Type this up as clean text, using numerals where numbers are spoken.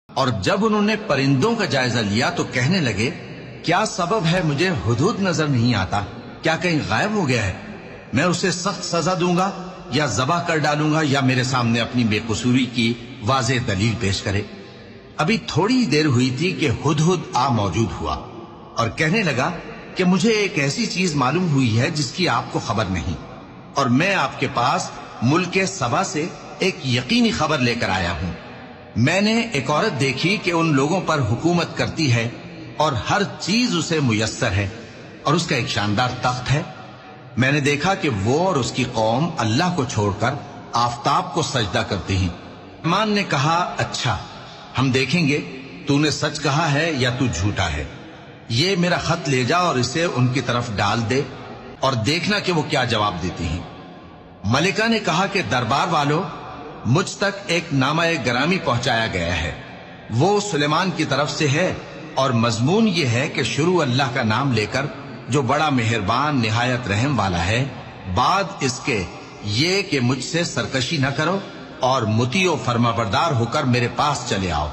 اور جب انہوں نے پرندوں کا جائزہ لیا تو کہنے لگے کیا سبب ہے مجھے ہدہد نظر نہیں آتا؟ کیا کہیں غائب ہو گیا ہے؟ میں اسے سخت سزا دوں گا یا ذبح کر ڈالوں گا یا میرے سامنے اپنی بے قصوری کی واضح دلیل پیش کرے۔ ابھی تھوڑی دیر ہوئی تھی کہ ہدہد آ موجود ہوا اور کہنے لگا کہ مجھے ایک ایسی چیز معلوم ہوئی ہے جس کی آپ کو خبر نہیں، اور میں آپ کے پاس ملک سبا سے ایک یقینی خبر لے کر آیا ہوں۔ میں نے ایک عورت دیکھی کہ ان لوگوں پر حکومت کرتی ہے اور ہر چیز اسے میسر ہے، اور اس کا ایک شاندار تخت ہے۔ میں نے دیکھا کہ وہ اور اس کی قوم اللہ کو چھوڑ کر آفتاب کو سجدہ کرتی ہیں۔ سلیمان نے کہا اچھا، ہم دیکھیں گے تو نے سچ کہا ہے یا تو جھوٹا ہے۔ یہ میرا خط لے جا اور اسے ان کی طرف ڈال دے اور دیکھنا کہ وہ کیا جواب دیتی ہیں۔ ملکہ نے کہا کہ دربار والوں، مجھ تک ایک نامہ گرامی پہنچایا گیا ہے، وہ سلیمان کی طرف سے ہے، اور مضمون یہ ہے کہ شروع اللہ کا نام لے کر جو بڑا مہربان نہایت رحم والا ہے، بعد اس کے یہ کہ مجھ سے سرکشی نہ کرو اور مطیع و فرما بردار ہو کر میرے پاس چلے آؤ۔